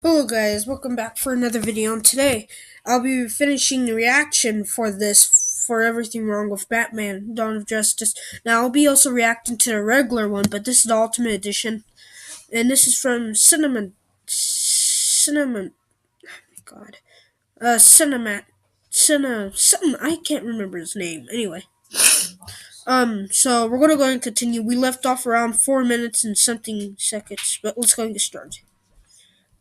Hello guys, welcome back for another video, and today I'll be finishing the reaction for Everything Wrong with Batman, Dawn of Justice. Now I'll be also reacting to the regular one, but this is the Ultimate Edition, and this is from God, something, I can't remember his name, anyway. So we're gonna go and continue. We left off around 4 minutes and something seconds, but let's go and get started.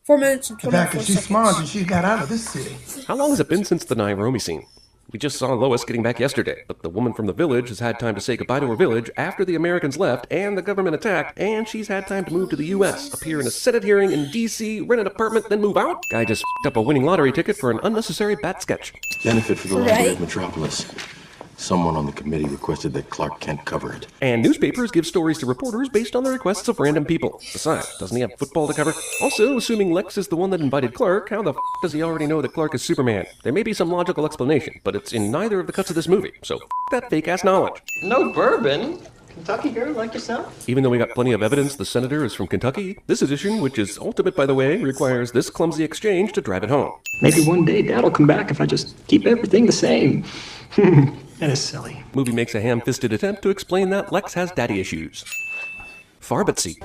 4 minutes and The fact 24 that she's seconds. smart and she got out of this city. How long has it been since the Nairobi scene? We just saw Lois getting back yesterday, but the woman from the village has had time to say goodbye to her village after the Americans left and the government attacked, and she's had time to move to the US, appear in a Senate hearing in DC, rent an apartment, then move out. Guy just f***ed up a winning lottery ticket for an unnecessary bat sketch. Benefit for the library of Metropolis. Someone on the committee requested that Clark Kent cover it. And newspapers give stories to reporters based on the requests of random people. Besides, doesn't he have football to cover? Also, assuming Lex is the one that invited Clark, how the f*** does he already know that Clark is Superman? There may be some logical explanation, but it's in neither of the cuts of this movie, so f*** that fake-ass knowledge. No bourbon? Kentucky girl like yourself? Even though we got plenty of evidence the senator is from Kentucky, this edition, which is ultimate by the way, requires this clumsy exchange to drive it home. Maybe one day Dad'll come back if I just keep everything the same. That is silly. Movie makes a ham-fisted attempt to explain that Lex has daddy issues. Farbatsy.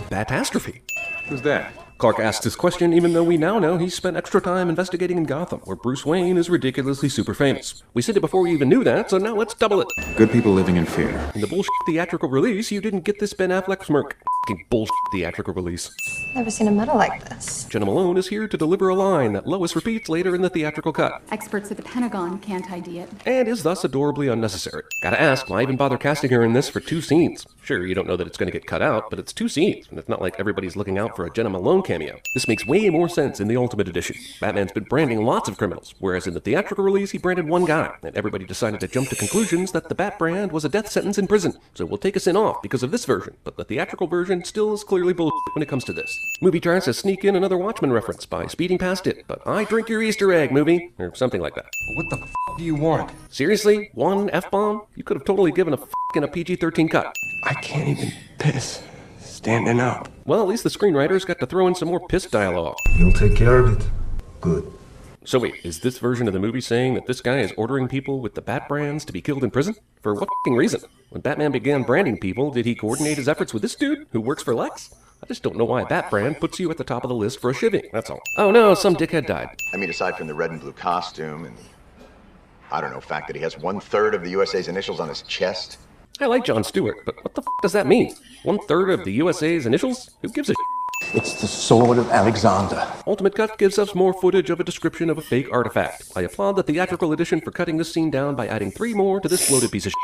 Batastrophe. Who's that? Clark asks this question even though we now know he's spent extra time investigating in Gotham, where Bruce Wayne is ridiculously super famous. We said it before we even knew that, so now let's double it. Good people living in fear. In the bullshit theatrical release, you didn't get this Ben Affleck smirk. F***ing bullshit theatrical release. Never seen a medal like this. Jenna Malone is here to deliver a line that Lois repeats later in the theatrical cut. Experts at the Pentagon can't ID it. And is thus adorably unnecessary. Gotta ask, why even bother casting her in this for 2 scenes? Sure, you don't know that it's gonna get cut out, but it's 2 scenes, and it's not like everybody's looking out for a Jenna Malone cameo. This makes way more sense in the Ultimate Edition. Batman's been branding lots of criminals, whereas in the theatrical release he branded one guy, and everybody decided to jump to conclusions that the Bat brand was a death sentence in prison. So we'll take a sin off because of this version, but the theatrical version still is clearly bullshit when it comes to this. Movie tries to sneak in another Watchmen reference by speeding past it, but I drink your Easter egg, movie, or something like that. What the do you want? Seriously? One F-bomb? You could have totally given a in a PG-13 cut. I can't even piss standing up. Well, at least the screenwriters got to throw in some more piss dialogue. You'll take care of it. Good. So wait, is this version of the movie saying that this guy is ordering people with the Bat brands to be killed in prison? For what f***ing reason? When Batman began branding people, did he coordinate his efforts with this dude who works for Lex? I just don't know why Bat brand puts you at the top of the list for a shivving, that's all. Oh no, some dickhead died. I mean, aside from the red and blue costume and, I don't know, fact that he has 1/3 of the USA's initials on his chest. I like Jon Stewart, but what the f*** does that mean? 1/3 of the USA's initials? Who gives a It's the sword of Alexander. Ultimate Cut gives us more footage of a description of a fake artifact. I applaud the theatrical edition for cutting this scene down by adding 3 more to this bloated piece of shit.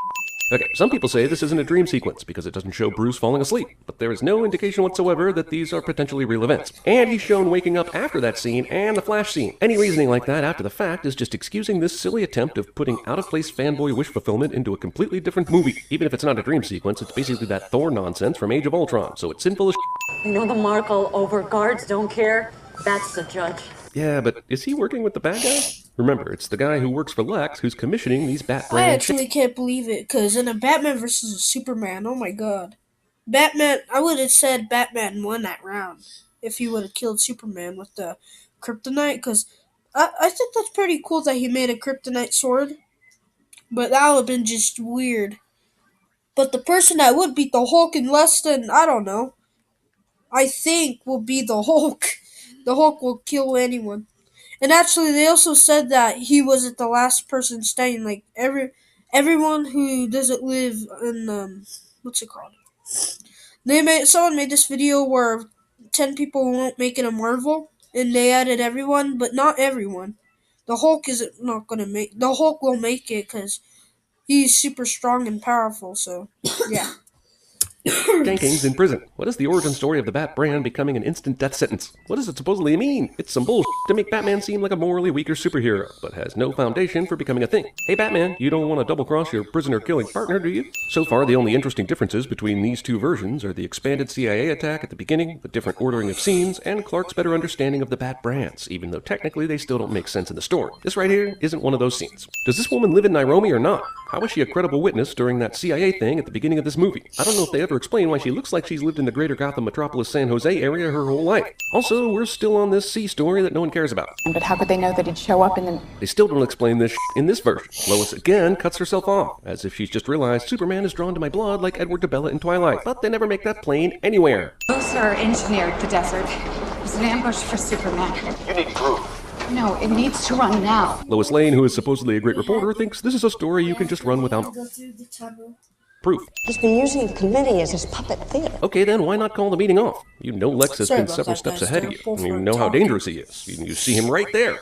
Okay, some people say this isn't a dream sequence because it doesn't show Bruce falling asleep, but there is no indication whatsoever that these are potentially real events. And he's shown waking up after that scene and the Flash scene. Any reasoning like that after the fact is just excusing this silly attempt of putting out-of-place fanboy wish fulfillment into a completely different movie. Even if it's not a dream sequence, it's basically that Thor nonsense from Age of Ultron, so it's sinful as shit. You know the mark all over, guards don't care. That's the judge. Yeah, but is he working with the bad guy? Remember, it's the guy who works for Lex who's commissioning these Bat I brand actually can't believe it, because in a Batman versus Superman, oh my god. Batman, I would have said Batman won that round if he would have killed Superman with the kryptonite, because I think that's pretty cool that he made a kryptonite sword, but that would have been just weird. But the person that would beat the Hulk in less than, I don't know, I think will be the Hulk. The Hulk will kill anyone. And actually, they also said that he wasn't the last person staying. Like everyone who doesn't live in what's it called? Someone made this video where 10 people won't make it a Marvel, and they added everyone, but not everyone. The Hulk isn't not gonna make. The Hulk will make it because he's super strong and powerful. So yeah. Jenkins in prison. What is the origin story of the Bat brand becoming an instant death sentence? What does it supposedly mean? It's some bullshit to make Batman seem like a morally weaker superhero, but has no foundation for becoming a thing. Hey Batman, you don't want to double-cross your prisoner-killing partner, do you? So far, the only interesting differences between these 2 versions are the expanded CIA attack at the beginning, the different ordering of scenes, and Clark's better understanding of the Bat brands, even though technically they still don't make sense in the story. This right here isn't one of those scenes. Does this woman live in Nairobi or not? How was she a credible witness during that CIA thing at the beginning of this movie? I don't know if they ever explain why she looks like she's lived in the greater Gotham metropolis San Jose area her whole life. Also, we're still on this C story that no one cares about. But how could they know that he'd show up in the... They still don't explain this in this version. Lois again cuts herself off, as if she's just realized Superman is drawn to my blood like Edward DeBella in Twilight, but they never make that plain anywhere. Sir engineered the desert. It was an ambush for Superman. You need proof. No, it needs to run now. Lois Lane, who is supposedly a great reporter, thinks this is a story you can just run without proof. He's been using the committee as his puppet theater. Okay, then why not call the meeting off? You know Lex has Sorry been about several that, steps guys. ahead of you, and you know how dangerous he is. You see him right there.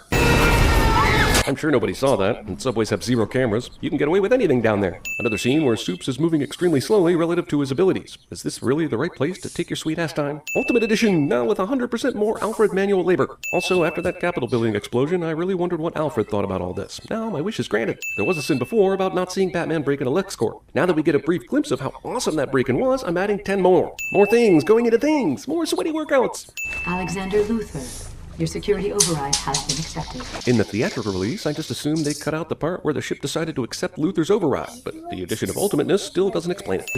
I'm sure nobody saw that, and subways have 0 cameras. You can get away with anything down there. Another scene where Soups is moving extremely slowly relative to his abilities. Is this really the right place to take your sweet-ass time? Ultimate Edition, now with 100% more Alfred manual labor. Also, after that Capitol building explosion, I really wondered what Alfred thought about all this. Now, my wish is granted. There was a sin before about not seeing Batman break into LexCorp. Now that we get a brief glimpse of how awesome that break-in was, I'm adding 10 more. More things, going into things, more sweaty workouts. Alexander Luthor, your security override has been accepted. In the theatrical release, I just assumed they cut out the part where the ship decided to accept Luthor's override, but the addition of Ultimateness still doesn't explain it.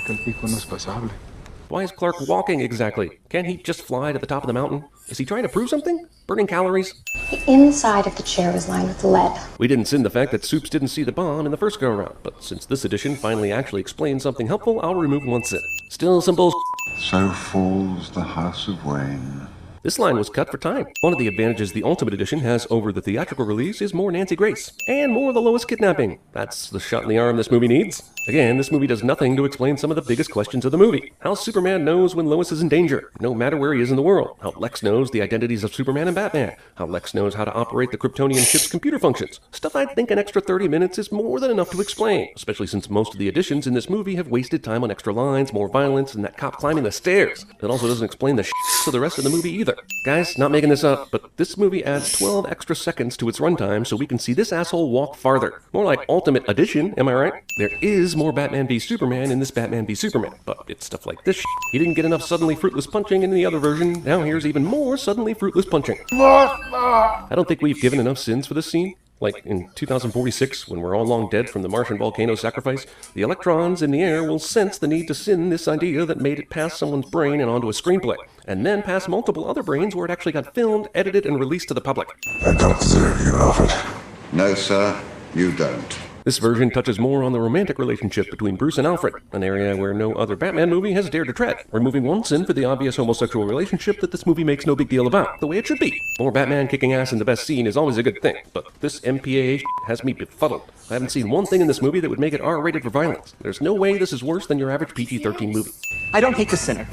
Why is Clark walking exactly? Can't he just fly to the top of the mountain? Is he trying to prove something? Burning calories? The inside of the chair was lined with lead. We didn't sin the fact that Soups didn't see the bomb in the first go-around, but since this edition finally actually explains something helpful, I'll remove one sin. Still some bullshit. So falls the House of Wayne. This line was cut for time. One of the advantages the Ultimate Edition has over the theatrical release is more Nancy Grace. And more of the Lois kidnapping. That's the shot in the arm this movie needs. Again, this movie does nothing to explain some of the biggest questions of the movie. How Superman knows when Lois is in danger, no matter where he is in the world. How Lex knows the identities of Superman and Batman. How Lex knows how to operate the Kryptonian ship's computer functions. Stuff I'd think an extra 30 minutes is more than enough to explain, especially since most of the additions in this movie have wasted time on extra lines, more violence, and that cop climbing the stairs. It also doesn't explain the to the rest of the movie either. Guys, not making this up, but this movie adds 12 extra seconds to its runtime so we can see this asshole walk farther. More like Ultimate Edition, am I right? There is more Batman v Superman in this Batman v Superman, but it's stuff like this. He didn't get enough suddenly fruitless punching in the other version. Now here's even more suddenly fruitless punching. I don't think we've given enough sins for this scene. Like in 2046, when we're all long dead from the Martian volcano sacrifice, the electrons in the air will sense the need to sin this idea that made it past someone's brain and onto a screenplay, and then past multiple other brains where it actually got filmed, edited, and released to the public. I don't deserve you, Alfred. No, sir, you don't. This version touches more on the romantic relationship between Bruce and Alfred, an area where no other Batman movie has dared to tread, removing one sin for the obvious homosexual relationship that this movie makes no big deal about, the way it should be. More Batman kicking ass in the best scene is always a good thing, but this MPAA has me befuddled. I haven't seen one thing in this movie that would make it R-rated for violence. There's no way this is worse than your average PG-13 movie. I don't hate the sinner.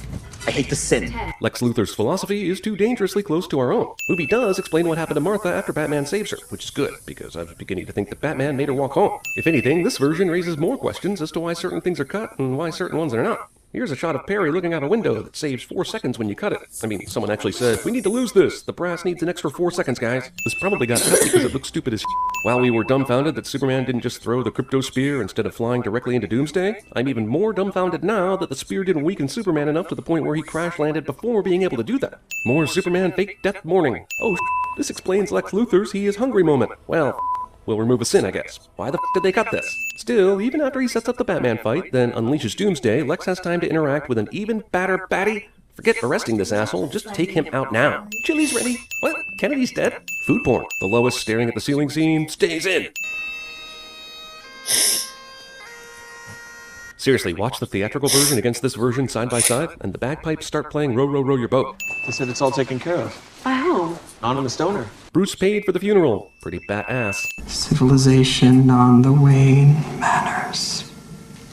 I hate the sin. Lex Luthor's philosophy is too dangerously close to our own. Movie does explain what happened to Martha after Batman saves her, which is good, because I was beginning to think that Batman made her walk home. If anything, this version raises more questions as to why certain things are cut and why certain ones are not. Here's a shot of Perry looking out a window that saves 4 seconds when you cut it. I mean, someone actually said, "We need to lose this. The brass needs an extra 4 seconds, guys." This probably got cut because it looks stupid as While we were dumbfounded that Superman didn't just throw the crypto spear instead of flying directly into Doomsday, I'm even more dumbfounded now that the spear didn't weaken Superman enough to the point where he crash-landed before being able to do that. More Superman fake death morning. Oh, this explains Lex Luthor's "he is hungry" moment. Well, we'll remove a sin, I guess. Why the did they cut this? Still, even after he sets up the Batman fight, then unleashes Doomsday, Lex has time to interact with an even badder Batty. Forget arresting this asshole, just take him out now. Chili's ready. What? Kennedy's dead? Food porn. The Lois staring at the ceiling scene stays in. Seriously, watch the theatrical version against this version side by side, and the bagpipes start playing Row, Row, Row Your Boat. They said it's all taken care of. By whom? Anonymous donor. Bruce paid for the funeral. Pretty badass. Civilization on the wane, manners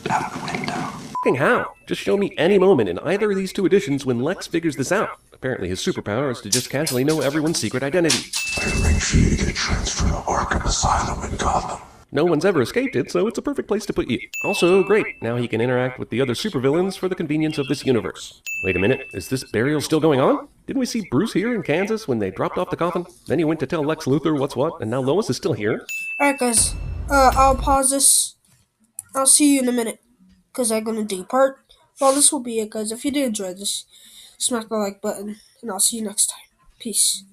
out the window. F***ing how? Just show me any moment in either of these two editions when Lex figures this out. Apparently his superpower is to just casually know everyone's secret identity. I arranged for you to get transferred to Arkham Asylum in Gotham. No one's ever escaped it, so it's a perfect place to put you. Also, great, now he can interact with the other supervillains for the convenience of this universe. Wait a minute, is this burial still going on? Didn't we see Bruce here in Kansas when they dropped off the coffin? Then he went to tell Lex Luthor what's what, and now Lois is still here? Alright guys, I'll pause this. I'll see you in a minute, because I'm going to depart. Well, this will be it guys. If you did enjoy this, smack the like button, and I'll see you next time. Peace.